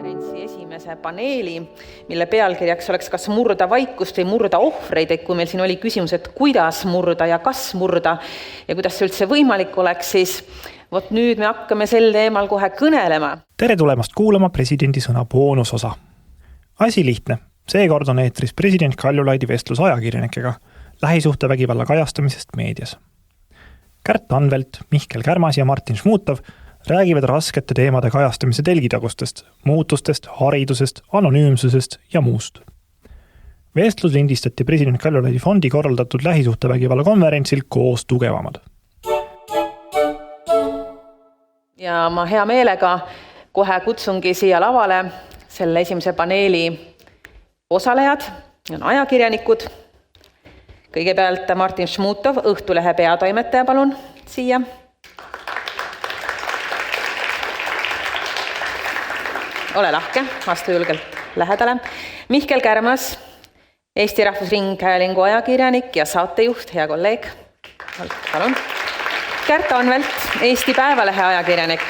konverentsi esimese paneeli, mille pealkirjaks oleks kas murda vaikust või murda ohvreid, et kui meil siin oli küsimus, et kuidas murda ja kas murda ja kuidas see üldse võimalik oleks, siis vot nüüd me hakkame sel teemal kohe kõnelema. Tere tulemast kuulama presidendi sõna boonusosa. Asi lihtne. Seekord on eetris president Kaljulaidi vestlus ajakirjanikega lähisuhtevägivalla kajastamisest meedias. Kärt Anvelt, Mihkel Kärmas ja Martin Šmutov räägivad raskete teemade kajastamise telgitagustest, muutustest, haridusest, anonüümsusest ja muust. Vestlus lindistati president Kaljulaidi fondi korraldatud lähisuhtevägivalla konverentsil Koos tugevamad. Ja ma hea meelega kohe kutsungi siia lavale selle esimese paneeli osalejad, on ajakirjanikud. Kõigepealt Martin Šmutov, Õhtulehe peatoimetaja, palun siia. Ole lahke, astu julgelt lähedale. Mihkel Kärmas, Eesti Rahvusringhäälingu ajakirjanik ja saatejuht, hea kolleeg. Palun. Kärt Anvelt, Eesti Päevalehe ajakirjanik.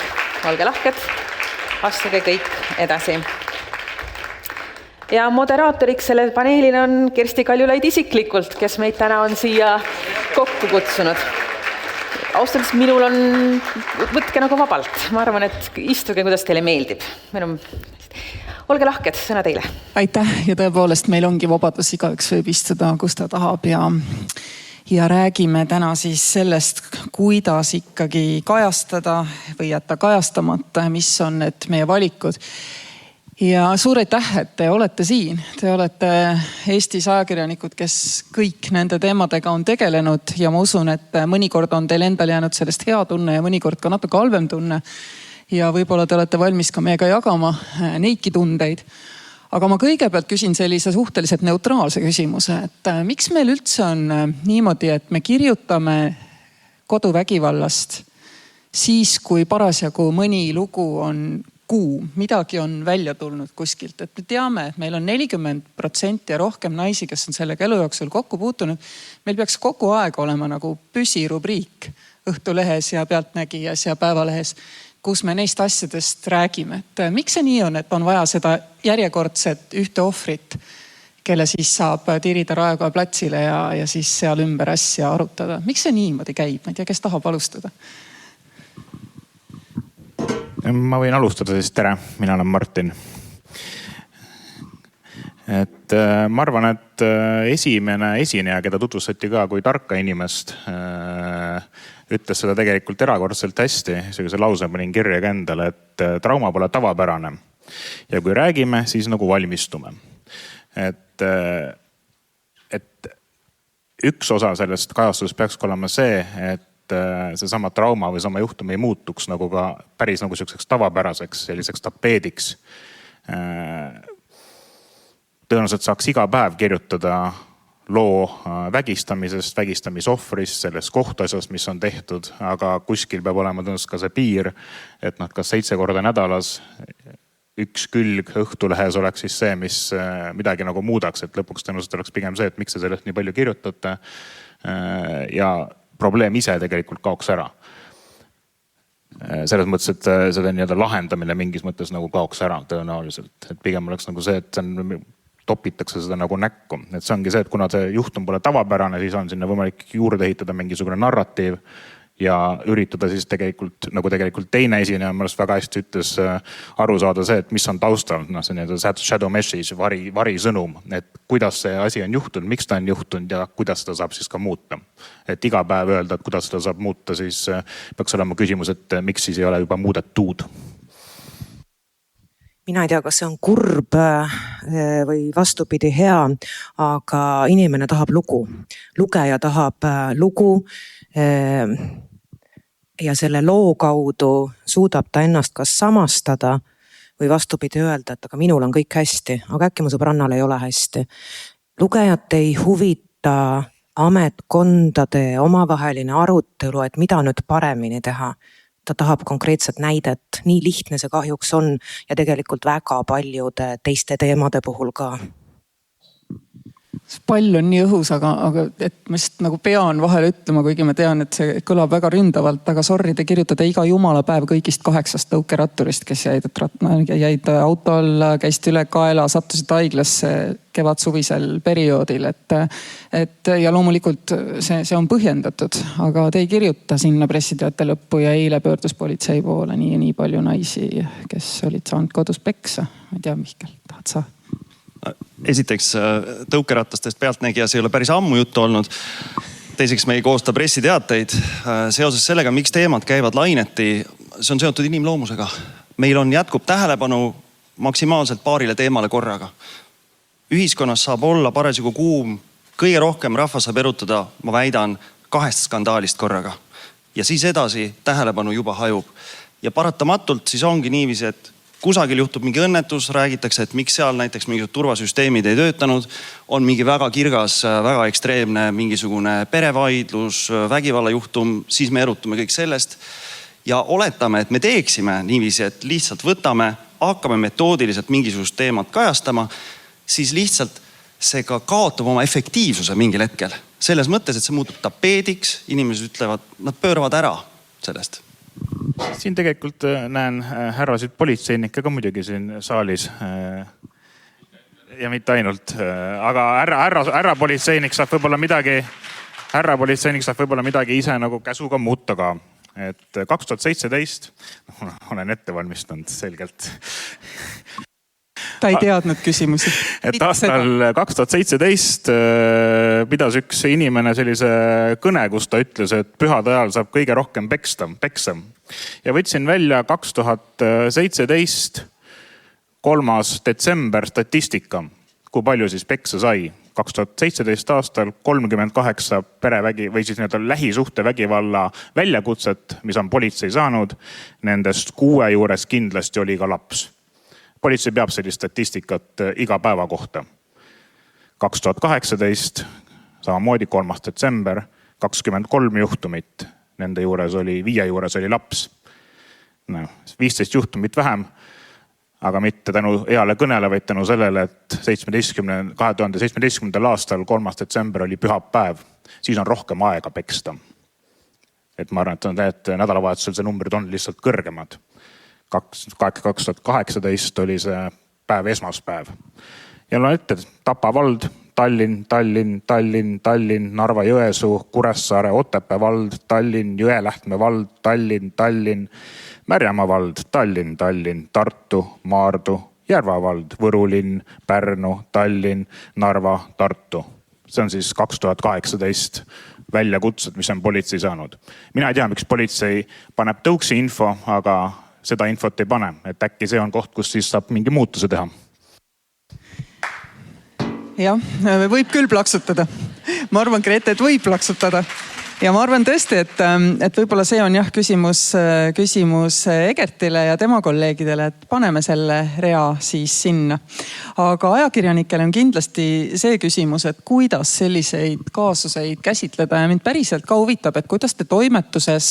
Olge lahked, astuge kõik edasi. Ja moderaatoriks selle paneelil on Kersti Kaljulaid isiklikult, kes meid täna on siia kokku kutsunud. Austades minul on, võtke nagu vabalt. Ma arvan, et istuge, kuidas teile meeldib. Olge lahked, sõna teile. Aitäh ja tõepoolest meil ongi vabadus, igaüks võib istuda, kus ta tahab ja räägime täna siis sellest, kuidas ikkagi kajastada või jätta kajastamata, mis on need meie valikud. Ja suur aitäh, et te olete siin. Te olete Eestis ajakirjanikud, kes kõik nende teemadega on tegelenud ja ma usun, et mõnikord on teil endal jäänud sellest hea tunne ja mõnikord ka natuke halvem tunne. Ja võib-olla te olete valmis ka meiega jagama neidki tundeid. Aga ma kõigepealt küsin sellise suhteliselt neutraalse küsimuse, et miks meil üldse on niimoodi, et me kirjutame koduvägivallast siis, kui parasjagu mõni lugu on midagi on välja tulnud kuskilt. Et me teame, et meil on 40% ja rohkem naisi, kes on sellega elu jooksul kokku puutunud. Meil peaks kogu aeg olema nagu püsirubriik Õhtulehes ja Pealtnägijas ja Päevalehes, kus me neist asjadest räägime. Et miks see nii on, et on vaja seda järjekordset ühte ohvrit, kelle siis saab tirida Raekoja platsile ja siis seal ümber asja arutada? Miks see niimoodi käib? Ma ei tea, kes tahab alustada? Ma võin alustada siis, tere, mina olen Martin. Ma arvan, et esimene esineja, keda tutvustati ka kui tarka inimest, ütles seda tegelikult erakordselt hästi. See lause panin kirja ka endale, et trauma pole tavapärane. Ja kui räägime, siis nagu valmistume. Et üks osa sellest kajastusest peaks olema see, et see sama trauma või sama juhtum ei muutuks nagu ka päris nagu selliseks tavapäraseks, selliseks tapeediks. Tõenäoliselt saaks iga päev kirjutada loo vägistamisest, vägistamisohvrist, sellest kohtuasjast, mis on tehtud, aga kuskil peab olema tõenäoliselt ka see piir, et nad kas 7 korda nädalas üks külg Õhtulehes oleks siis see, mis midagi nagu muudaks, et lõpuks tõenäoliselt oleks pigem see, et miks te sellest nii palju kirjutate ja probleem ise tegelikult kaoks ära. Selles mõttes, et seda nii-öelda lahendamine mingis mõttes nagu kaoks ära tõenäoliselt. Et pigem oleks nagu see, et topitakse seda nagu näkku. Et see ongi see, et kuna see juhtum pole tavapärane, siis on sinna võimalik juurde ehitada mingisugune narratiiv ja üritada siis tegelikult, nagu tegelikult teine esineja mõnest väga hästi ütles, aru saada see, et mis on taustal, see nii-öelda shadow message, vari sõnum, et kuidas see asi on juhtunud, miks ta on juhtunud ja kuidas seda saab siis ka muuta. Et iga päev öelda, et kuidas seda saab muuta, siis peaks olema küsimus, et miks siis ei ole juba muudetud. Mina ei tea, kas see on kurb või vastupidi hea, aga inimene tahab lugu. Lugeja tahab lugu ja selle loo kaudu suudab ta ennast kas samastada või vastupidi öelda, et aga minul on kõik hästi, aga äkki mu sõbrannal ei ole hästi. Lugejat ei huvita ametkondade omavaheline arutelu, et mida nüüd paremini teha. Ta tahab konkreetset näidet, nii lihtne see kahjuks on ja tegelikult väga paljude teiste teemade puhul ka. Pall on nii õhus, aga et ma lihtsalt nagu pean vahele ütlema, kuigi ma tean, et see kõlab väga ründavalt, aga sorry, te kirjutate iga jumala päev kõigist 8 tõukeratturist, kes jäid auto alla, käisid üle kaela, sattusid haiglasse kevad-suvisel perioodil. Et ja loomulikult see on põhjendatud, aga te ei kirjuta sinna pressiteate lõppu ja eile pöördus politsei poole nii ja nii palju naisi, kes olid saanud kodus peksa. Ma ei tea, Mihkel, tahad sa? Esiteks, tõukeratastest pealtnägijas ei ole päris ammu juttu olnud. Teiseks, me ei koosta pressiteateid. Seoses sellega, miks teemad käivad laineti, see on seotud inimloomusega. Meil jätkub tähelepanu maksimaalselt paarile teemale korraga. Ühiskonnas saab olla parasjagu kuum, kõige rohkem rahvas saab erutada, ma väidan, 2 skandaalist korraga. Ja siis edasi tähelepanu juba hajub. Ja paratamatult siis ongi niiviisi, et kusagil juhtub mingi õnnetus, räägitakse, et miks seal näiteks mingid turvasüsteemid ei töötanud, on mingi väga kirgas, väga ekstreemne mingisugune perevaidlus, vägivallajuhtum, siis me erutume kõik sellest. Ja oletame, et me teeksime niiviisi, et lihtsalt võtame, hakkame metoodiliselt mingisugust teemat kajastama, siis lihtsalt see ka kaotab oma efektiivsuse mingil hetkel. Selles mõttes, et see muutub tapeediks, inimesed ütlevad, nad pööravad ära sellest. Siin tegelikult näen härrasid politseinikke ka muidugi siin saalis. Ja mitte ainult. Aga härra politseinik saab võib-olla midagi ise nagu käsuga muuta ka. Et 2017, olen ette valmistanud selgelt. Ta ei teadnud küsimusi. Et aastal 2017 pidas üks inimene sellise kõne, kus ta ütles, et pühade ajal saab kõige rohkem peksa. Ja võtsin välja 2017 3. detsember statistika, kui palju siis peksa sai. 2017 aastal 38 perevägi või siis lähisuhte vägivalla väljakutset, mis on politsei saanud. Nendest 6 juures kindlasti oli ka laps. Politsei peab sellist statistikat iga päeva kohta. 2018, samamoodi 3. detsember, 23 juhtumit. Nende juures 5 juures oli laps. 15 juhtumit vähem, aga mitte tänu heale kõnele, vaid tänu sellele, et 2017. aastal 3. detsember oli pühapäev. Siis on rohkem aega peksta. Et ma arvan, et nädalavahetusel see numbrid on lihtsalt kõrgemad. 2018 oli see päev esmaspäev. Ja loen ette, Tapa vald, Tallinn, Narva-Jõesuu, Kuressaare, Otepää vald, Tallinn, Jõelähtme vald, Tallinn, Märjamaa vald, Tallinn, Tartu, Maardu, Järva vald, Võrulinn, Pärnu, Tallinn, Narva, Tartu. See on siis 2018 väljakutsed, mis on politsei saanud. Mina ei tea, miks politsei paneb tõuksi info, aga seda infot ei pane. Et äkki see on koht, kus siis saab mingi muutuse teha. Jah, võib küll plaksutada. Ma arvan, Grete, et võib plaksutada. Ja ma arvan tõesti, et võib-olla see on küsimus Egertile ja tema kolleegidele, et paneme selle rea siis sinna. Aga ajakirjanikele on kindlasti see küsimus, et kuidas selliseid kaasuseid käsitleda ja mind päriselt ka huvitab, et kuidas te toimetuses,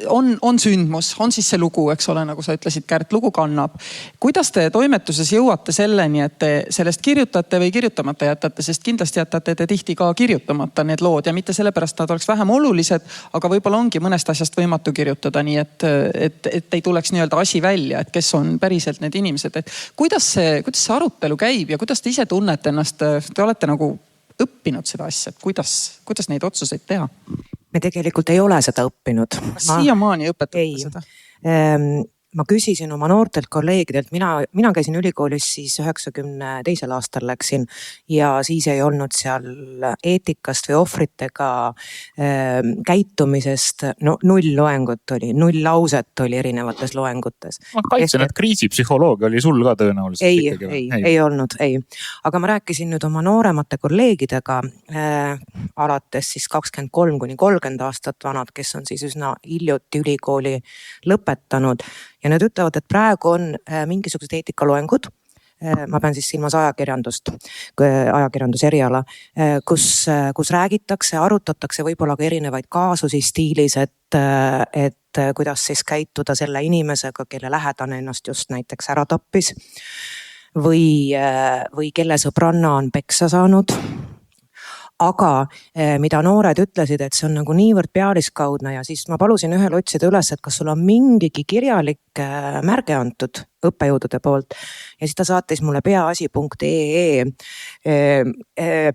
on sündmus, on siis see lugu, eks ole, nagu sa ütlesid, Kärt, lugu kannab. Kuidas te toimetuses jõuate selleni, et te sellest kirjutate või kirjutamata jätate, sest kindlasti jätate te tihti ka kirjutamata need lood ja mitte sellepärast nad oleks vähem olulised, aga võib-olla ongi mõnest asjast võimatu kirjutada, nii et ei tuleks nii-öelda asi välja, et kes on päriselt need inimesed. Et kuidas see arutelu käib ja kuidas te ise tunnete ennast, te olete nagu õppinud seda asja, et kuidas neid otsuseid teha? Me tegelikult ei ole seda õppinud. Siiamaani õpetate seda? Ma küsisin oma noortelt kolleegidelt, mina käisin ülikoolis siis 92. aastal läksin ja siis ei olnud seal eetikast või ohvritega käitumisest, 0 loengut oli, 0 lauset oli erinevates loengutes. Ma kaitsen, et kriisipsühholoogia oli sul ka tõenäoliselt. Ei olnud. Aga ma rääkisin nüüd oma nooremate kolleegidega alates siis 23–30 aastat vanad, kes on siis üsna hiljuti ülikooli lõpetanud. Ja nad ütlevad, et praegu on mingisugused eetikaloengud, ma pean siis silmas ajakirjanduse eriala, kus räägitakse, arutatakse võib-olla ka erinevaid kaasusi stiilis, et kuidas siis käituda selle inimesega, kelle lähedane ennast just näiteks ära tappis. või kelle sõbranna on peksa saanud. Aga mida noored ütlesid, et see on nagu niivõrd pealiskaudne ja siis ma palusin ühel otsida üles, et kas sul on mingigi kirjalik märge antud õppejõudude poolt. Ja siis ta saatis mulle peaasi.ee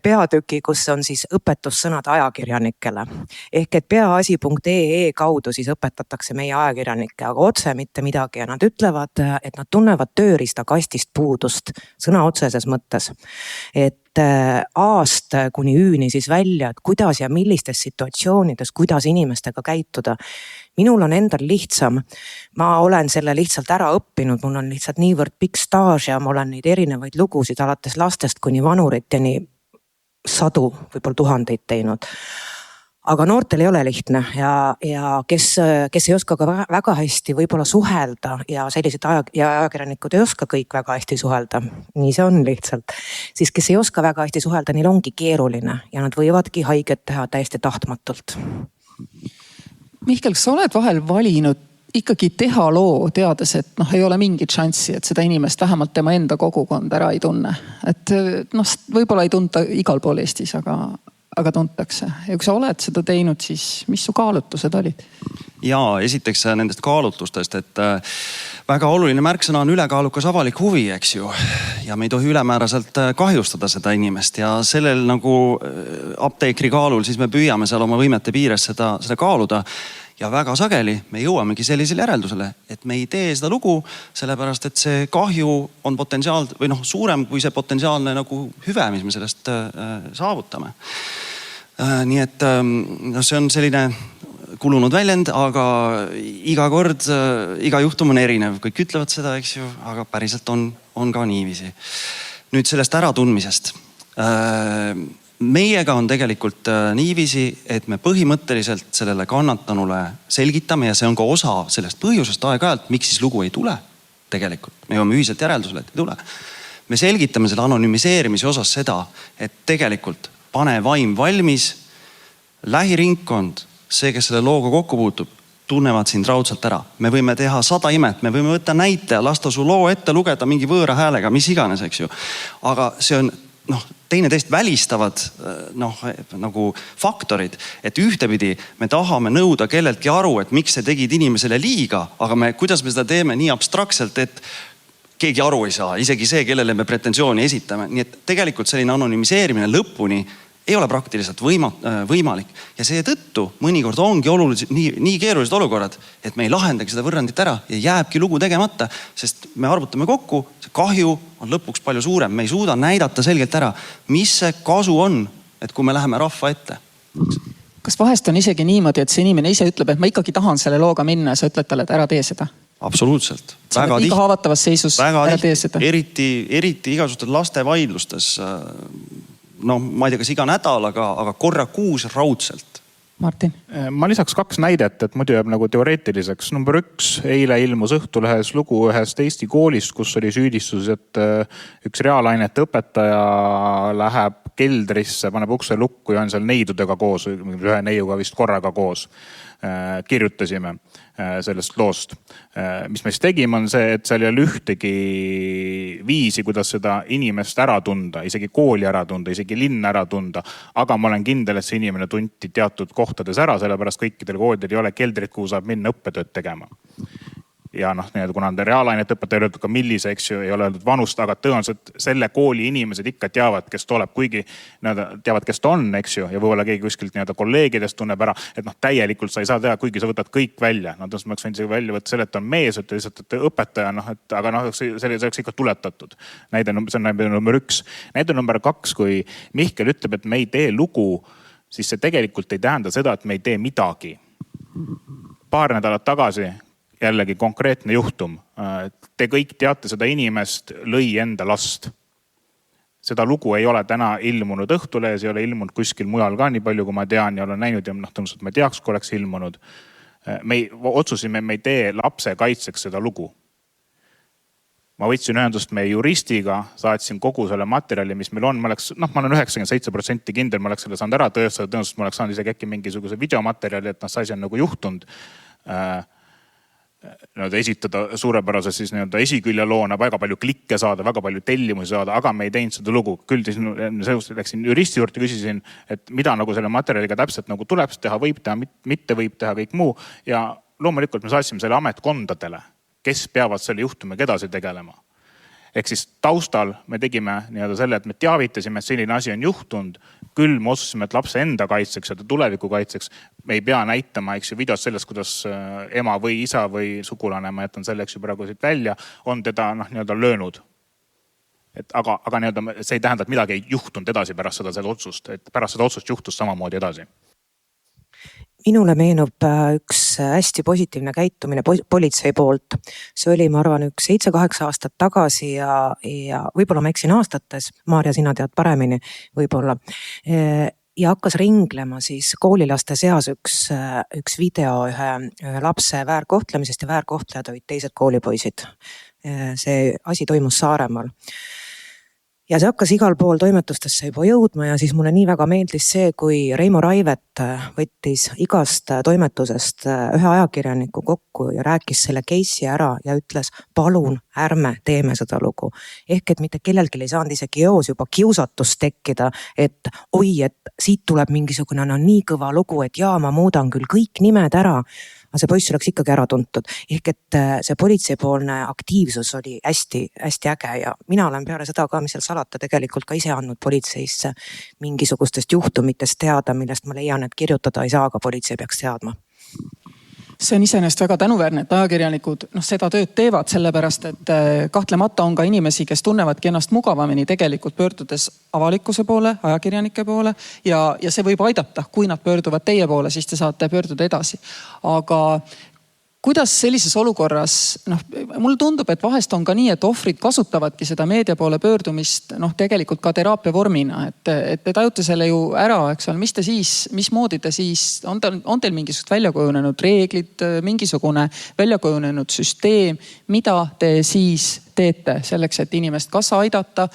peatüki, kus on siis õpetussõnad ajakirjanikele. Ehk et peaasi.ee kaudu siis õpetatakse meie ajakirjanikke, aga otse mitte midagi. Ja nad ütlevad, et nad tunnevad tööriistakastist puudust sõna otseses mõttes. Et A-st kuni Ü-ni siis välja, et kuidas ja millistes situatsioonides, kuidas inimestega käituda. Minul on endal lihtsam. Ma olen selle lihtsalt ära õppinud, mul on lihtsalt niivõrd pikk staaž ja ma olen neid erinevaid lugusid alates lastest kuni vanuriteni 100, võib-olla 1000 teinud. Aga noortel ei ole lihtne ja kes ei oska ka väga hästi võib-olla suhelda ja sellised ajakirjanikud ei oska kõik väga hästi suhelda. Nii see on lihtsalt. Siis kes ei oska väga hästi suhelda, neil ongi keeruline ja nad võivadki haiget teha täiesti tahtmatult. Mihkel, kas sa oled vahel valinud ikkagi teha loo, teades, et ei ole mingit šanssi, et seda inimest vähemalt tema enda kogukond ära ei tunne? Et võib-olla ei tunta igal pool Eestis, aga tuntakse. Ja kui sa oled seda teinud, siis mis su kaalutlused olid? Jaa, esiteks nendest kaalutlustest, et väga oluline märksõna on ülekaalukas avalik huvi, eks ju. Ja me ei tohi ülemääraselt kahjustada seda inimest ja sellel nagu apteekri kaalul siis me püüame seal oma võimete piires seda kaaluda. Ja väga sageli me jõuamegi sellisele järeldusele, et me ei tee seda lugu, sellepärast et see kahju on potentsiaal või suurem kui see potentsiaalne nagu hüve, mis me sellest saavutame. Nii et see on selline kulunud väljend, aga iga kord, iga juhtum on erinev. Kõik ütlevad seda, eks ju, aga päriselt on ka niiviisi. Nüüd sellest äratundmisest. Meiega on tegelikult niiviisi, et me põhimõtteliselt sellele kannatanule selgitame ja see on ka osa sellest põhjusest aeg-ajalt, miks siis lugu ei tule tegelikult. Me jõuame ühiselt järeldusele, et ei tule. Me selgitame selle anonümiseerimise osas seda, et tegelikult pane vaim valmis, lähiringkond, see, kes selle looga kokku puutub, tunnevad sind raudselt ära. Me võime teha 100 imet, me võime võtta näite ja lasta su loo ette lugeda mingi võõra häälega, mis iganes, eks ju. Aga see on teineteist välistavad nagu faktorid, et ühtepidi me tahame nõuda kelleltki aru, et miks sa tegid inimesele liiga, aga kuidas me seda teeme nii abstraktselt, et keegi aru ei saa, isegi see, kellele me pretensiooni esitame. Nii et tegelikult selline anonümiseerimine lõpuni ei ole praktiliselt võimalik. Ja seetõttu mõnikord ongi nii keerulised olukorrad, et me ei lahendagi seda võrrandit ära ja jääbki lugu tegemata, sest me arvutame kokku, see kahju on lõpuks palju suurem. Me ei suuda näidata selgelt ära, mis see kasu on, et kui me läheme rahva ette. Kas vahest on isegi niimoodi, et see inimene ise ütleb, et ma ikkagi tahan selle looga minna ja sa ütled talle, et ära tee seda? Absoluutselt. Sa oled iga haavatavas seisus, ära tee seda. Eriti igasugustes laste vaidlustes, ma ei tea, kas iga nädal, aga korra kuus raudselt. Martin? Ma lisaks 2 näidet, et muidu jääb nagu teoreetiliseks. Number 1, eile ilmus Õhtulehes lugu ühest Eesti koolist, kus oli süüdistus, et üks reaalainete õpetaja läheb keldrisse, paneb ukse lukku ja on seal neidudega koos, ühe neiuga vist korraga koos. Kirjutasime sellest loost. Mis me siis tegime on see, et seal ei ole ühtegi viisi, kuidas seda inimest ära tunda, isegi kooli ära tunda, isegi linna ära tunda. Aga ma olen kindel, et see inimene tunti teatud kohtades ära, sellepärast kõikidel koolidel ei ole keldrit, kuhu saab minna õppetööd tegema. Ja kuna on reaalainete õpetaja öeldud ka millise, eks ju, ei ole öeldud vanust, aga tõenäoliselt selle kooli inimesed ikka teavad, kes tuleb, kuigi teavad, kes ta on, eks ju, ja võib-olla keegi kuskilt kolleegidest tunneb ära, et täielikult sa ei saa teha, kuigi sa võtad kõik välja. Ma oleks võinud see välja võtta selle, et on mees, et lihtsalt õpetaja, aga see oleks ikka tuletatud. See on näide number 1. Näide number 2, kui Mihkel ütleb, et me ei tee lugu, siis see tegelikult ei tähenda seda, et me ei tee midagi. Paar nädalat tagasi jällegi konkreetne juhtum. Te kõik teate, seda inimest lõi enda last. Seda lugu ei ole täna ilmunud Õhtulehes, ei ole ilmunud kuskil mujal ka nii palju, kui ma tean ja olen näinud ja tõenäoliselt ma teaks, kui oleks ilmunud. Me otsusime, me ei tee lapse kaitseks seda lugu. Ma võtsin ühendust meie juristiga, saatsin kogu selle materjali, mis meil on. Ma olen 97% kindel, ma oleks selle saanud ära tõestada, tõenäoliselt ma oleks saanud isegi äkki mingisuguse videomaterjali, et see asi on nagu juhtunud. esitada suurepärases siis esikülje loona, väga palju klikke saada, väga palju tellimusi saada, aga me ei teinud seda lugu. Küll siis läksin juristi juurde, küsisin, et mida nagu selle materjaliga täpselt nagu tuleb teha, võib teha, mitte võib teha, kõik muu. Ja loomulikult me saatsime selle ametkondadele, kes peavad selle juhtumiga edasi tegelema. Ehk siis taustal me tegime selle, et me teavitasime, et selline asi on juhtunud. Küll me otsusime, et lapse enda kaitseks ja tuleviku kaitseks me ei pea näitama videos sellest, kuidas ema või isa või sugulane, ma jätan selleks ju praegu siit välja, on teda löönud. Aga see ei tähenda, et midagi ei juhtunud edasi pärast seda otsust. Et pärast seda otsust juhtus samamoodi edasi. Minule meenub üks hästi positiivne käitumine politsei poolt. See oli, ma arvan, 7-8 aastat tagasi ja võib-olla ma eksin aastates, Maarja, sina tead paremini võib-olla. Ja hakkas ringlema siis koolilaste seas üks video ühe lapse väärkohtlemisest ja väärkohtlejad olid teised koolipoisid. See asi toimus Saaremaal. Ja see hakkas igal pool toimetustesse juba jõudma ja siis mulle nii väga meeldis see, kui Reimo Raivet võttis igast toimetusest ühe ajakirjaniku kokku ja rääkis selle case'i ära ja ütles, palun ärme teeme seda lugu. Ehk et mitte kellelgi ei saanud isegi eos juba kiusatust tekkida, et oi, et siit tuleb mingisugune nii kõva lugu, et jaa, ma muudan küll kõik nimed ära. Aga see poiss oleks ikkagi ära tuntud. Ehk et see politseipoolne aktiivsus oli hästi äge ja mina olen peale seda ka, mis seal salata, tegelikult ka ise andnud politseisse mingisugustest juhtumitest teada, millest ma leian, et kirjutada ei saa, aga politsei peaks teadma. See on iseenesest väga tänuväärne, et ajakirjanikud seda tööd teevad, sellepärast et kahtlemata on ka inimesi, kes tunnevadki ennast mugavamini tegelikult pöördudes avalikkuse poole, ajakirjanike poole ja see võib aidata, kui nad pöörduvad teie poole, siis te saate pöörduda edasi. Aga kuidas sellises olukorras, mulle tundub, et vahest on ka nii, et ohvrid kasutavadki seda meedia poole pöördumist tegelikult ka teraapia vormina, et te tajute selle ju ära, eks ole, mismoodi te siis, on teil mingisugust väljakujunenud reeglid, mingisugune väljakujunenud süsteem, mida te siis teete selleks, et inimest kas aidata,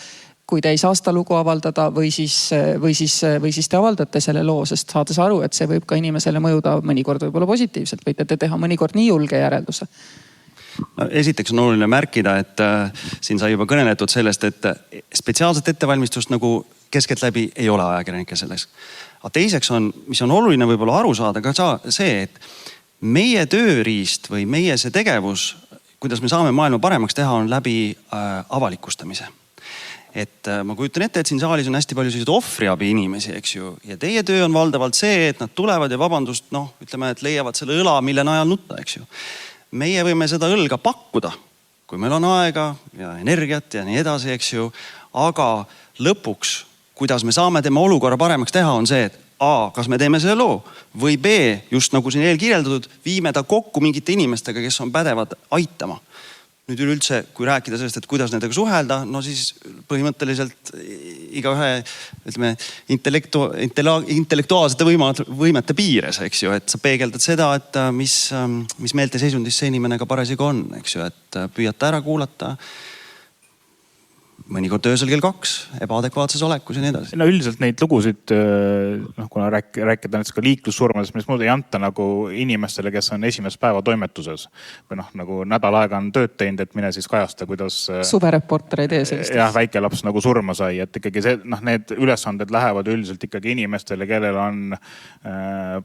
kui te ei saa seda lugu avaldada või siis te avaldate selle loo, sest saades aru, et see võib ka inimesele mõjuda mõnikord võib-olla positiivselt, võite te teha mõnikord nii julge järelduse. No, esiteks on oluline märkida, et siin sai juba kõneletud sellest, et spetsiaalset ettevalmistust nagu keskeltläbi ei ole ajakirjanike selleks. Aga teiseks on, mis on oluline võib-olla aru saada ka see, et meie tööriist või meie see tegevus, kuidas me saame maailma paremaks teha, on läbi avalikustamise. Et ma kujutan ette, et siin saalis on hästi palju sellised ohvriabi inimesi, eks ju. Ja teie töö on valdavalt see, et nad tulevad ja vabandust, ütleme, et leiavad selle õla, mille najal nutta, eks ju. Meie võime seda õlga pakkuda, kui meil on aega ja energiat ja nii edasi, eks ju. Aga lõpuks, kuidas me saame tema olukorra paremaks teha, on see, et A, kas me teeme selle loo või B, just nagu siin eelkirjeldatud, viime ta kokku mingite inimestega, kes on pädevad aitama. Nüüd üleüldse, kui rääkida sellest, et kuidas nendega suhelda, no siis põhimõtteliselt igaühe, ütleme, intellektuaalsete võimete piires, eks ju, et sa peegeldad seda, et mis meelteseisundis see inimene ka parasjagu on, eks ju, et püüate ära kuulata. Mõnikord öösel kell 2, ebaadekvaatses olekus ja nii edasi. No üldiselt neid lugusid, kuna rääkida näiteks ka liiklussurmadest, mis muud ei anta nagu inimestele, kes on esimest päeva toimetuses. Või nagu nädal aega on tööd teinud, et mine siis kajasta, kuidas suvereporter ei tee sellist. Jah, väike laps nagu surma sai, et ikkagi need ülesanded lähevad üldiselt ikkagi inimestele, kellel on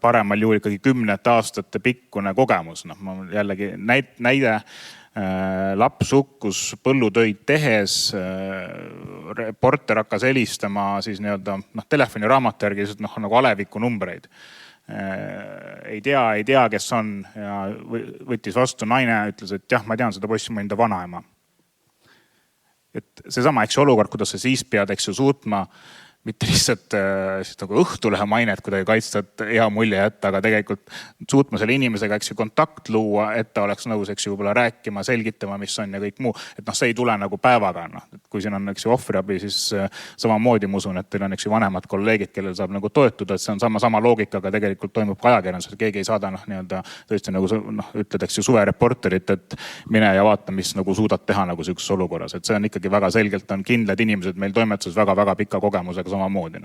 paremal juhul ikkagi 10 aastate pikkune kogemus. Jällegi näide. Laps hukkus põllutöid tehes, reporter hakkas helistama siis telefoniraamatu järgi nagu aleviku numbreid. Ei tea, kes on ja võttis vastu naine, ütles, et jah, ma tean seda poissi, ma enda vanaema. Et seesama olukord, kuidas sa siis pead suutma mitte lihtsalt nagu õhtulehe mainet kuidagi kaitsta, et hea mulje jätta, aga tegelikult suutma selle inimesega kontakt luua, et ta oleks nõus võib-olla rääkima, selgitama, mis on ja kõik muu. Et see ei tule nagu päevaga. Kui siin on ohvriabi, siis samamoodi ma usun, et teil on vanemad kolleegid, kellel saab nagu toetuda, et see on sama loogikaga tegelikult toimub ka ajakirjandus, et keegi ei saada tõesti nagu ütled suvereporterit, et mine ja vaata, mis nagu suudad teha nagu sellises olukorras. Et see on ikkagi väga selgelt on kindlad inimesed meil toimetuses väga-väga pika kogemusega samamoodi.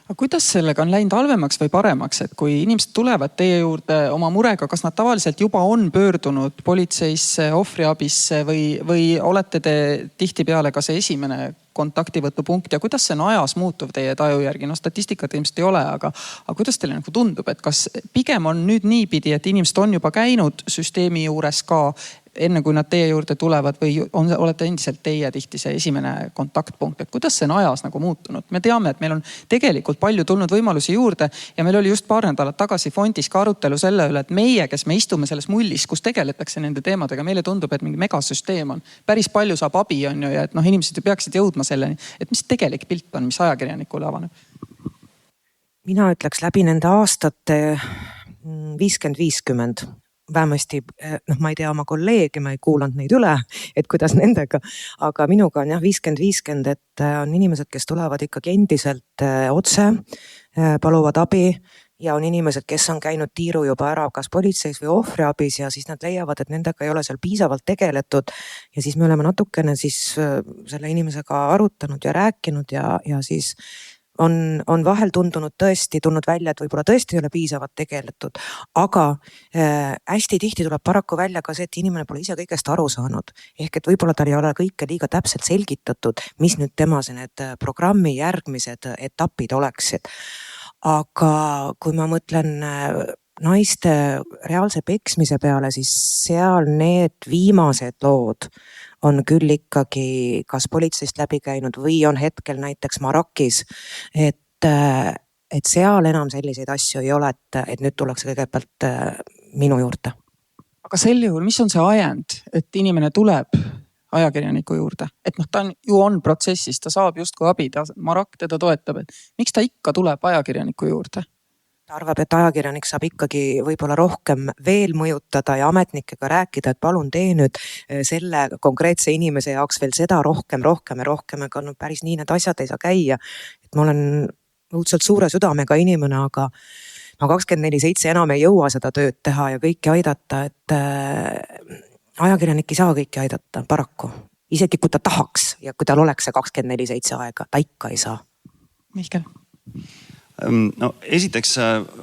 Aga kuidas sellega on läinud halvemaks või paremaks, et kui inimesed tulevad teie juurde oma murega, kas nad tavaliselt juba on pöördunud politseisse, ohvriabisse või olete te tihtipeale ka see esimene kontaktivõtupunkt ja kuidas see on ajas muutuv teie taju järgi? No statistikat ilmselt ei ole, aga kuidas teile nagu tundub, et kas pigem on nüüd niipidi, et inimesed on juba käinud süsteemi juures ka enne kui nad teie juurde tulevad või olete endiselt teie tihti see esimene kontaktpunkt, et kuidas see on ajas nagu muutunud? Me teame, et meil on tegelikult palju tulnud võimalusi juurde ja meil oli just paar nädalat tagasi fondis ka arutelu selle üle, et meie, kes me istume selles mullis, kus tegeletakse nende teemadega, meile tundub, et mingi megasüsteem on. Päris palju saab abi on ju ja et inimesed ju peaksid jõudma selleni, et mis tegelik pilt on, mis ajakirjanikule avaneb? Mina ütleks läbi nende aastate 50-50. Vähemasti, ma ei tea oma kolleege, ma ei kuulanud neid üle, et kuidas nendega, aga minuga on 50-50, et on inimesed, kes tulevad ikkagi endiselt otse, paluvad abi ja on inimesed, kes on käinud tiiru juba ära kas politseis või ohvriabis ja siis nad leiavad, et nendega ei ole seal piisavalt tegeletud ja siis me oleme natukene siis selle inimesega arutanud ja rääkinud ja siis on vahel tulnud välja, et võib-olla tõesti ei ole piisavalt tegeletud, aga hästi tihti tuleb paraku välja ka see, et inimene pole ise kõigest aru saanud. Ehk et võib-olla tal ei ole kõike liiga täpselt selgitatud, mis nüüd tema need programmi järgmised etapid oleksid. Aga kui ma mõtlen naiste reaalse peksmise peale, siis seal need viimased lood on küll ikkagi kas politseist läbi käinud või on hetkel näiteks Marakis, et seal enam selliseid asju ei ole, et nüüd tullakse kõigepealt minu juurde. Aga sel juhul, mis on see ajend, et inimene tuleb ajakirjaniku juurde? Et ta on protsessis, ta saab justkui abi, Marak teda toetab, et miks ta ikka tuleb ajakirjaniku juurde? Ta arvab, et ajakirjanik saab ikkagi võib-olla rohkem veel mõjutada ja ametnikega rääkida, et palun tee nüüd selle konkreetse inimese jaoks veel seda rohkem, aga päris nii need asjad ei saa käia. Et ma olen õudselt suure südamega inimene, aga ma 24/7 enam ei jõua seda tööd teha ja kõiki aidata, et ajakirjanik ei saa kõiki aidata, paraku. Isegi kui ta tahaks ja kui tal oleks see 24/7 aega, ta ikka ei saa. Mihkel? No esiteks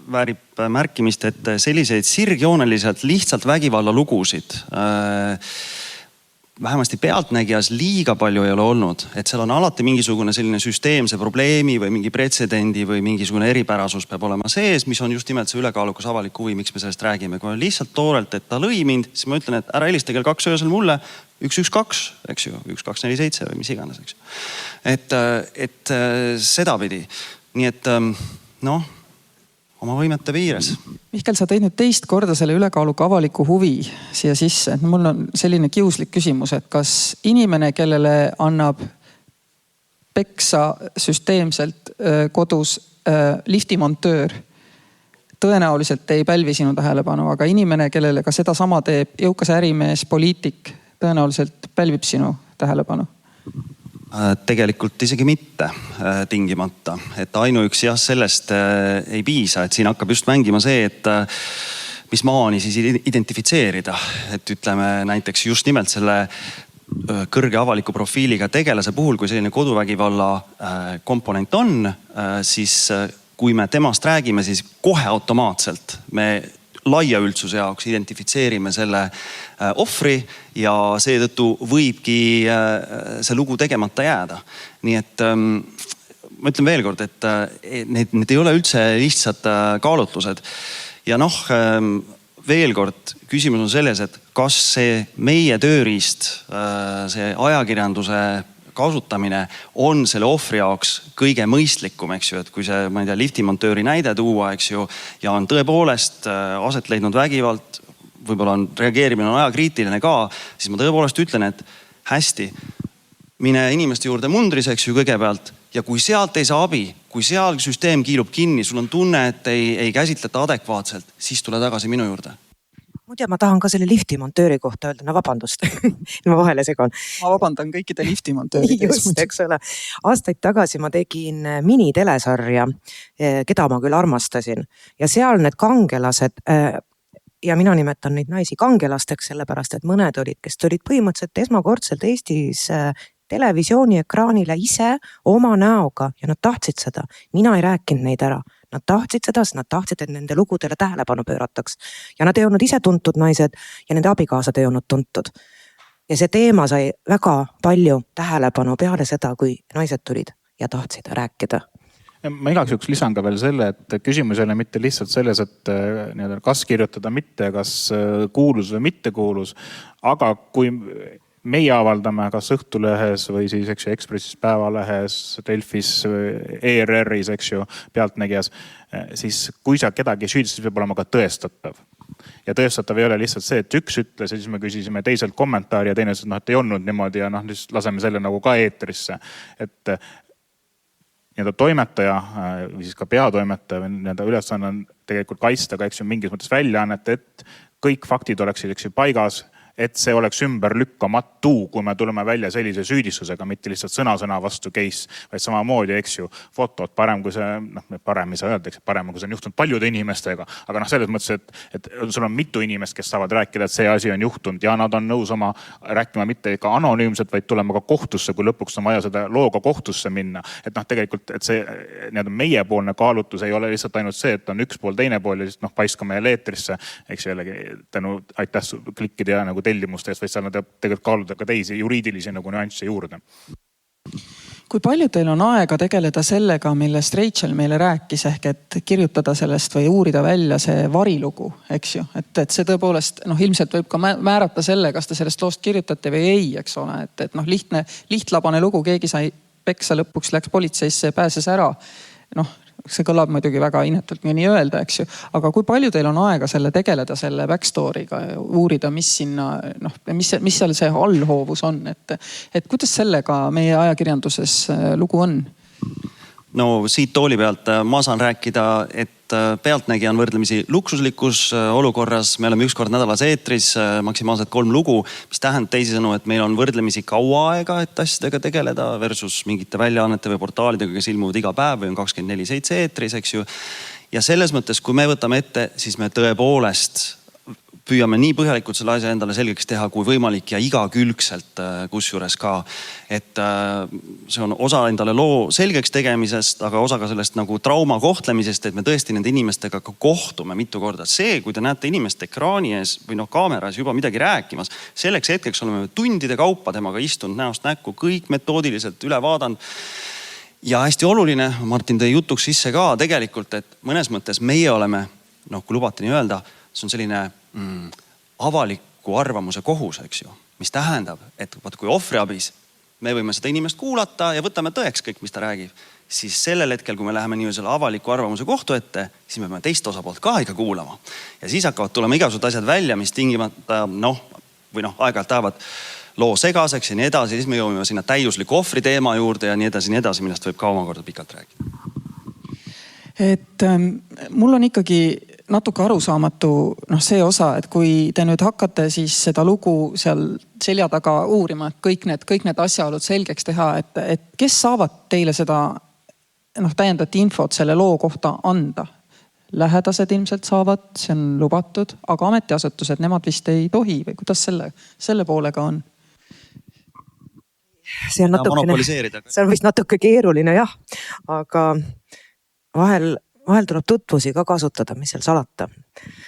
väärib märkimist, et selliseid sirgjooneliselt lihtsalt vägivalla lugusid vähemasti pealtnägijas liiga palju ei ole olnud, et seal on alati mingisugune selline süsteemse probleemi või mingi pretsedendi või mingisugune eripärasus peab olema sees, mis on just nimelt see ülekaalukas avalik huvi, miks me sellest räägime. Kui on lihtsalt toorelt, et ta lõi mind, siis ma ütlen, et ära helista kell 2 öösel mulle, 112, eks ju, 1247 või mis iganes, eks ju. Et sedapidi. Nii et oma võimete piires. Mihkel, sa tõid nüüd teist korda selle ülekaaluka avaliku huvi siia sisse. Mul on selline kiuslik küsimus, et kas inimene, kellele annab peksa süsteemselt kodus liftimontöör, tõenäoliselt ei pälvi sinu tähelepanu, aga inimene, kellele ka seda sama teeb jõukas ärimees, poliitik, tõenäoliselt pälvib sinu tähelepanu? Tegelikult isegi mitte tingimata, et ainuüksi sellest ei piisa, et siin hakkab just mängima see, et mis maani siis identifitseerida, et ütleme näiteks just nimelt selle kõrge avaliku profiiliga tegelase puhul, kui selline koduvägivalla komponent on, siis kui me temast räägime, siis kohe automaatselt me laia üldsuse jaoks identifitseerime selle ohvri ja seetõttu võibki see lugu tegemata jääda. Nii et ma ütlen veel kord, et need ei ole üldse lihtsad kaalutlused. Ja veel kord, küsimus on selles, et kas see meie tööriist, see ajakirjanduse kasutamine on selle ohvri jaoks kõige mõistlikum, eks ju, et kui see, ma ei tea, liftimontööri näide tuua, eks ju, ja on tõepoolest aset leidnud vägivald, võib-olla on reageerimine on ajakriitiline ka, siis ma tõepoolest ütlen, et hästi, mine inimeste juurde mundris, eks ju, kõigepealt, ja kui sealt ei saa abi, kui seal süsteem kiilub kinni, sul on tunne, et ei käsitleta adekvaatselt, siis tule tagasi minu juurde. Muide, ma tahan ka selle liftimontööri kohta öelda, no vabandust, ma vahele segan. Ma vabandan kõikide liftimontööride. Just, eks ole. Aastaid tagasi ma tegin minitelesarja, keda ma küll armastasin ja seal need kangelased, ja mina nimetan neid naisi kangelasteks, sellepärast et mõned olid, kes tulid põhimõtteliselt esmakordselt Eestis televisiooniekraanile ise oma näoga ja nad tahtsid seda. Mina ei rääkinud neid ära. Nad tahtsid seda, sest nad tahtsid, et nende lugudele tähelepanu pöörataks. Ja nad ei olnud ise tuntud naised ja nende abikaasad ei olnud tuntud. Ja see teema sai väga palju tähelepanu peale seda, kui naised tulid ja tahtsid rääkida. Ma igaks juhuks lisan ka veel selle, et küsimus ei ole mitte lihtsalt selles, et kas kirjutada mitte, kas kuulus või mitte kuulus, aga kui meie avaldame kas Õhtulehes või siis Ekspressis, Päevalehes, Delfis, ERR-is, Pealtnägijas, siis kui sa kedagi süüdistas, peab olema ka tõestatav. Ja tõestatav ei ole lihtsalt see, et üks ütles ja siis me küsisime teiselt kommentaari ja teine ütles, et ei olnud niimoodi ja laseme selle nagu ka eetrisse. Et toimetaja või siis ka peatoimetaja või ülesanne on tegelikult kaitsta ka mingis mõttes väljaannet, et kõik faktid oleksid paigas, et see oleks ümberlükkamatu, kui me tuleme välja sellise süüdistusega, mitte lihtsalt sõna vastu case, vaid samamoodi, fotod parem kui see, parem ei saa öelda, parem kui see on juhtunud paljude inimestega, aga selles mõttes, et sul on mitu inimest, kes saavad rääkida, et see asi on juhtunud ja nad on nõus oma rääkima mitte ka anonüümselt, vaid tulema ka kohtusse, kui lõpuks on vaja seda looga kohtusse minna. Et tegelikult, et see meiepoolne kaalutlus ei ole lihtsalt ainult see, et on üks pool, teine pool ja siis paiskame jälle eetrisse, jällegi tänu aitäh klikkide ja tellimuste eest, vaid seal nad tegelikult kaaluda ka teisi juriidilisi nüansse juurde. Kui palju teil on aega tegeleda sellega, millest Rachel meile rääkis, ehk et kirjutada sellest või uurida välja see varilugu, eks ju? Et see tõepoolest, ilmselt võib ka määrata selle, kas te sellest loost kirjutate või ei, eks ole. Et lihtlabane lugu, keegi sai peksa, lõpuks läks politseisse ja pääses ära. See kõlab muidugi väga inetult nii öelda, eks ju. Aga kui palju teil on aega tegeleda selle backstory'ga, uurida, mis seal see allhoovus on? Et kuidas sellega meie ajakirjanduses lugu on? No siit tooli pealt ma saan rääkida, et Pealtnägija on võrdlemisi luksuslikus olukorras. Me oleme ükskord nädalas eetris, maksimaalselt 3 lugu, mis tähendab teisisõnu, et meil on võrdlemisi kaua aega, et asjadega tegeleda versus mingite väljaannete või portaalidega, kes ilmuvad iga päev või on 24/7 eetris, eks ju. Ja selles mõttes, kui me võtame ette, siis me tõepoolest püüame nii põhjalikult selle asja endale selgeks teha kui võimalik ja igakülgselt kusjuures ka. Et see on osa endale loo selgeks tegemisest, aga osa ka sellest nagu trauma kohtlemisest, et me tõesti nende inimestega ka kohtume mitu korda. See, kui te näete inimest ekraani ees või kaameras juba midagi rääkimas, selleks hetkeks oleme tundide kaupa temaga istunud näost näkku, kõik metoodiliselt üle vaadanud. Ja hästi oluline, Martin tõi jutuks sisse ka tegelikult, et mõnes mõttes meie oleme, kui lubate nii öelda, see on selline avaliku arvamuse kohus, eks ju. Mis tähendab, et kui ohvriabis me võime seda inimest kuulata ja võtame tõeks kõik, mis ta räägib, siis sellel hetkel, kui me läheme nii selle avaliku arvamuse kohtu ette, siis me peame teist osapoolt ka ikka kuulama. Ja siis hakkavad tulema igasugused asjad välja, mis tingimata aeg-ajalt tahavad loo segaseks ja nii edasi. Siis me jõuame sinna täiusliku ohvri teema juurde ja nii edasi, millest võib ka omakorda pikalt rääkida. Et mul on ikkagi natuke arusaamatu see osa, et kui te nüüd hakkate siis seda lugu seal selja taga uurima, et kõik need asjaolud selgeks teha, et kes saavad teile seda täiendat infot selle loo kohta anda? Lähedased ilmselt saavad, see on lubatud, aga ametiasutused, nemad vist ei tohi või kuidas selle poolega on? See on vist natuke keeruline, jah, aga vahel tuleb tutvusi ka kasutada, mis seal salata.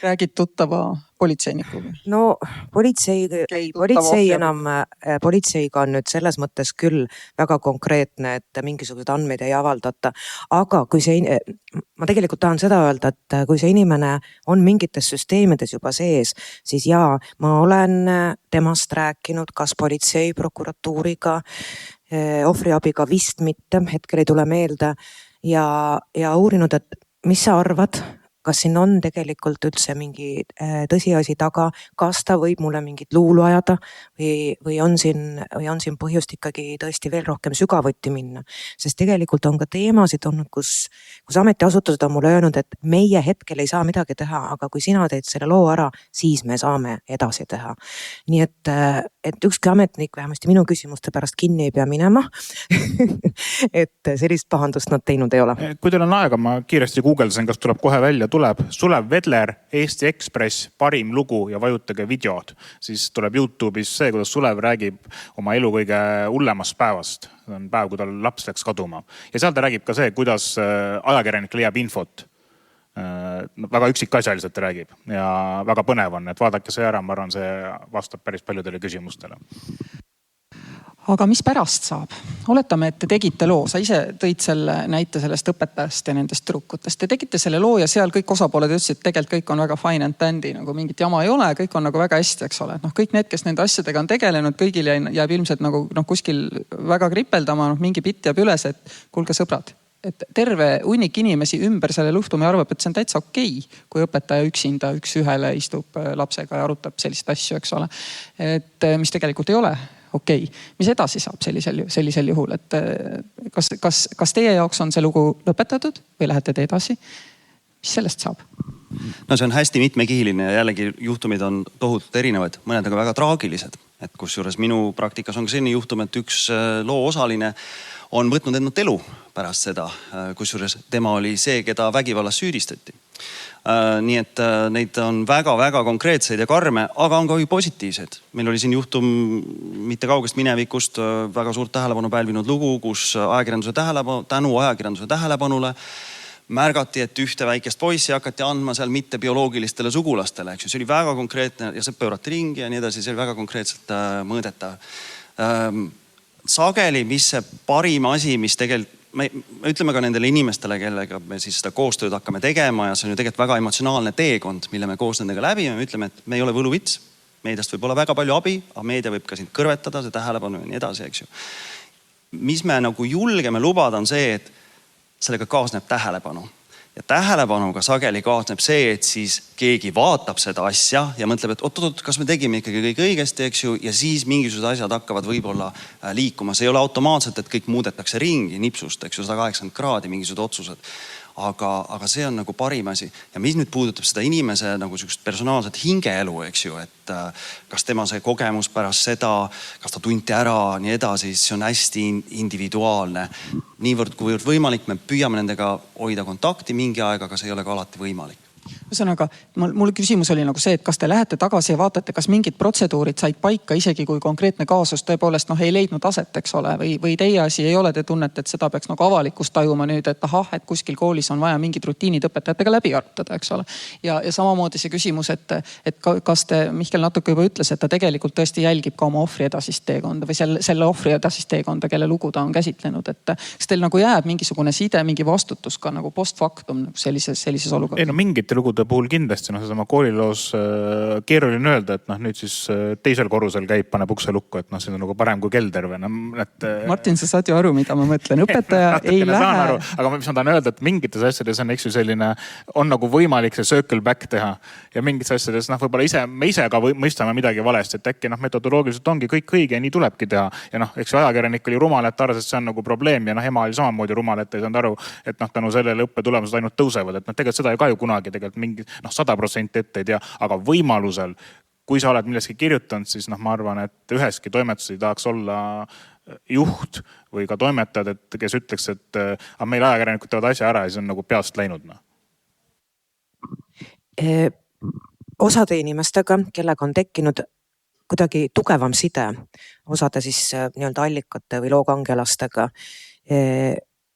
Räägid tuttava politseinikuga? No politseiga on nüüd selles mõttes küll väga konkreetne, et mingisugused andmeid ei avaldata. Aga ma tegelikult tahan seda öelda, et kui see inimene on mingites süsteemides juba sees, siis ma olen temast rääkinud kas politsei, prokuratuuriga, ohvriabiga vist mitte, hetkel ei tule meelde ja uurinud, et mis sa arvad, kas siin on tegelikult üldse mingi tõsiasi taga, kas ta võib mulle mingit luulu ajada või on siin põhjust ikkagi tõesti veel rohkem sügavuti minna. Sest tegelikult on ka teemasid olnud, kus ametiasutused on mulle öelnud, et meie hetkel ei saa midagi teha, aga kui sina teed selle loo ära, siis me saame edasi teha. Nii et et ükski ametnik vähemasti minu küsimuste pärast kinni ei pea minema et sellist pahandust nad teinud ei ole. Kui teil on aega, ma kiiresti guugeldasin, kas tuleb kohe välja, tuleb Sulev Vedler, Eesti Ekspress, parim lugu ja vajutage videod. Siis tuleb YouTube'is see, kuidas Sulev räägib oma elu kõige hullemast päevast. See on päev, kui tal laps läks kaduma. Ja seal ta räägib ka see, kuidas ajakirjanik leiab infot. Väga üksikasjaliselt räägib ja väga põnev on, et vaadake see ära, ma arvan, see vastab päris paljudele küsimustele. Aga mis pärast saab? Oletame, et te tegite loo, sa ise tõid selle näite sellest õpetajast ja nendest tüdrukutest. Te tegite selle loo ja seal kõik osapooled ütlesid, et tegelikult kõik on väga fine and dandy, nagu mingit jama ei ole, kõik on nagu väga hästi, eks ole. Kõik need, kes nende asjadega on tegelenud, kõigil jääb ilmselt nagu kuskil väga kripeldama, mingi pitt jääb üles, et kuulge sõbrad. Et terve hunnik inimesi ümber selle luhtumi arvab, et see on täitsa okei, kui õpetaja üksinda üks ühele istub lapsega ja arutab sellist asju, eks ole. Et mis tegelikult ei ole okei. Mis edasi saab sellisel juhul, et kas teie jaoks on see lugu lõpetatud või lähete te edasi? Mis sellest saab? No see on hästi mitmekihiline ja jällegi juhtumid on tohutult erinevad, mõned aga väga traagilised. Et kusjuures minu praktikas on ka selline juhtum, et üks loo osaline on võtnud endalt elu pärast seda, kusjuures tema oli see, keda vägivallas süüdistati. Nii et neid on väga-väga konkreetseid ja karme, aga on ka positiivsed. Meil oli siin juhtum mitte kaugest minevikust väga suurt tähelepanu pälvinud lugu, kus tänu ajakirjanduse tähelepanule märgati, et ühte väikest poissi hakati andma seal mitte bioloogilistele sugulastele. See oli väga konkreetne ja see pöörati ringi ja nii edasi, see oli väga konkreetselt mõõdetav. Sageli, mis see parim asi, mis tegelikult, me ütleme ka nendele inimestele, kellega me siis seda koostööd hakkame tegema ja see on ju tegelikult väga emotsionaalne teekond, mille me koos nendega läbi ja me ütleme, et me ei ole võluvits. Meediast võib olla väga palju abi, aga meedia võib ka sind kõrvetada, see tähelepanu ja nii edasi, eks ju. Mis me nagu julgeme lubada on see, et sellega kaasneb tähelepanu. Ja tähelepanuga sageli kaasneb see, et siis keegi vaatab seda asja ja mõtleb, et oot, kas me tegime ikkagi kõik õigesti, eks ju, ja siis mingisugused asjad hakkavad võib-olla liikuma. See ei ole automaatselt, et kõik muudetakse ringi nipsust, eks ju, 180 kraadi mingisugused otsused. Aga see on nagu parim asi. Ja mis nüüd puudutab seda inimese nagu personaalset hingeelu, eks ju, et kas tema see kogemus pärast seda, kas ta tunti ära, nii edasi, see on hästi individuaalne. Niivõrd kuivõrd võimalik, me püüame nendega hoida kontakti mingi aeg, aga see ei ole ka alati võimalik. Ühesõnaga, mul küsimus oli nagu see, et kas te lähete tagasi ja vaatate, kas mingid protseduurid said paika, isegi kui konkreetne kaasus tõepoolest ei leidnud aset, eks ole, või teie asi ei ole, te tunnete, et seda peaks nagu avalikust tajuma nüüd, et et kuskil koolis on vaja mingid rutiinid õpetajatega läbi arutada, eks ole. Ja samamoodi see küsimus, et kas te, Mihkel natuke juba ütles, et ta tegelikult tõesti jälgib ka oma ohvri edasist teekonda või selle ohvri edasist teekonda, kelle lugu ta on käsitlenud, et kas teil nagu jääb mingisugune side, mingi vastutus ka nagu post factum sellises olukorras? Ei, no mingite lugude puhul kindlasti, sedama kooliloos keeruline öelda, et nüüd siis teisel korrusel käib, paneb ukse lukku, et see on nagu parem kui kelder või Martin, sa saad ju aru, mida ma mõtlen. Õpetaja ei lähe. Aga mis ma tahan öelda, et mingites asjades on selline, on nagu võimalik see circle back teha ja mingites asjades võib-olla me ise ka mõistame midagi valesti, et äkki metodoloogiliselt ongi kõik õige ja nii tulebki teha. Ja eks ajakirjanik oli rumal, et arvas, et see on nagu probleem ja ema oli samamoodi rumal, et ei saanud aru, et tänu sellele õppetulemused ainult tõusevad, et tegelikult seda ka ju kunagi tegelikult mingi 100% ette ei tea, aga võimalusel, kui sa oled millestki kirjutanud, siis ma arvan, et üheski toimetuses ei tahaks olla juht või ka toimetajad, kes ütleks, et meil ajakirjanikud teevad asja ära ja siis on nagu peast läinud. Osade inimestega, kellega on tekkinud kuidagi tugevam side, osade siis nii-öelda allikate või lookangelastega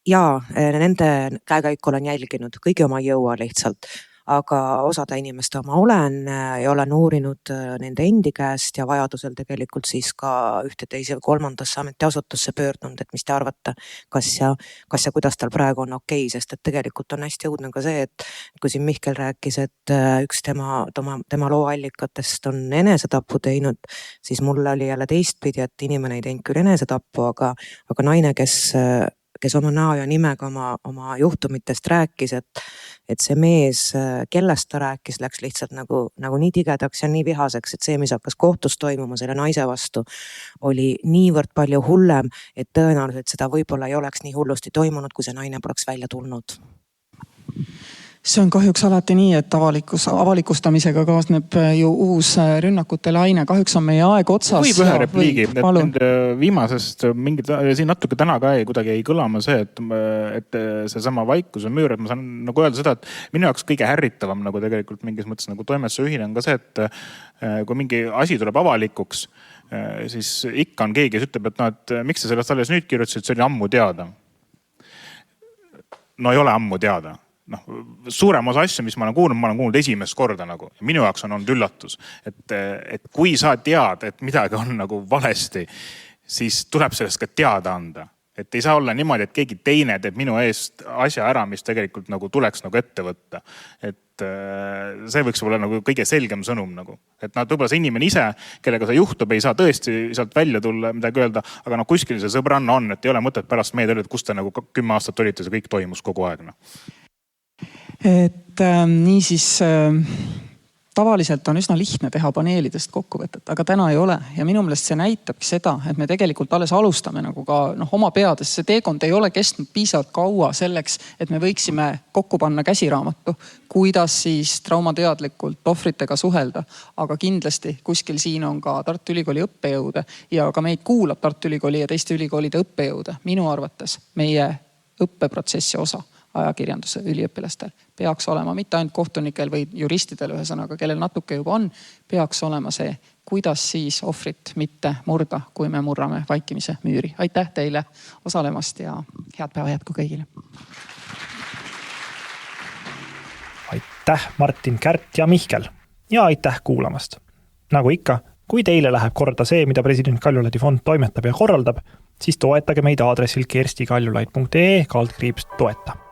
ja nende käekäiku olen jälginud, kõigi oma ei jõua lihtsalt. Aga osade inimeste oma olen ja olen uurinud nende endi käest ja vajadusel tegelikult siis ka ühte teise või kolmandasse ametiasutusse pöördunud, et mis te arvate, kas ja kuidas tal praegu on okei, sest et tegelikult on hästi õudne ka see, et kui siin Mihkel rääkis, et üks tema looallikatest on enesetapu teinud, siis mulle oli jälle teistpidi, et inimene ei teinud küll enesetapu, aga naine, kes oma näo ja nimega oma juhtumitest rääkis, et see mees, kellest ta rääkis, läks lihtsalt nagu nii tigedaks ja nii vihaseks, et see, mis hakkas kohtus toimuma selle naise vastu, oli niivõrd palju hullem, et tõenäoliselt seda võib-olla ei oleks nii hullusti toimunud, kui see naine poleks välja tulnud. See on kahjuks alati nii, et avalikustamisega kaasneb ju uus rünnakute laine. Kahjuks on meie aeg otsas. Võib ühe repliigi. Viimasest siin natuke täna ka kuidagi ei kõlama see, et see sama vaikuse müür, et ma saan nagu öelda seda, et minu jaoks kõige härritavam nagu tegelikult mingis mõttes nagu toimetuse ühine on ka see, et kui mingi asi tuleb avalikuks, siis ikka on keegi, kes ütleb, et miks sa sellest alles nüüd kirjutasid, see oli ammu teada. No ei ole ammu teada. Suurem osa asju, mis ma olen kuulnud esimest korda nagu. Ja minu jaoks on olnud üllatus, et kui sa tead, et midagi on nagu valesti, siis tuleb sellest ka teada anda. Et ei saa olla niimoodi, et keegi teine teeb minu eest asja ära, mis tegelikult nagu tuleks nagu ette võtta. Et see võiks olla nagu kõige selgem sõnum nagu. Et võib-olla see inimene ise, kellega see juhtub, ei saa tõesti sealt välja tulla midagi öelda, aga kuskil see sõbranna on, et ei ole mõtet pärast meid öelda, et kus te nagu 10 aastat olite, see kõik toimus kogu aeg. Et niisiis tavaliselt on üsna lihtne teha paneelidest kokkuvõtet, aga täna ei ole. Ja minu meelest see näitabki seda, et me tegelikult alles alustame nagu ka oma peades. See teekond ei ole kestnud piisavalt kaua selleks, et me võiksime kokku panna käsiraamatu, kuidas siis traumateadlikult ohvritega suhelda. Aga kindlasti kuskil siin on ka Tartu Ülikooli õppejõude ja ka meid kuulab Tartu Ülikooli ja teiste ülikoolide õppejõude. Minu arvates meie õppeprotsessi osa ajakirjanduse üliõpilastel peaks olema mitte ainult kohtunikel või juristidel ühesõnaga, kellel natuke juba on, peaks olema see, kuidas siis ohvrit mitte murda, kui me murrame vaikimise müüri. Aitäh teile osalemast ja head päeva jätku kõigile. Aitäh Martin, Kärt ja Mihkel ja aitäh kuulamast. Nagu ikka, kui teile läheb korda see, mida president Kaljulaidi fond toimetab ja korraldab, siis toetage meid aadressil kerstikaljulaid.ee/toeta.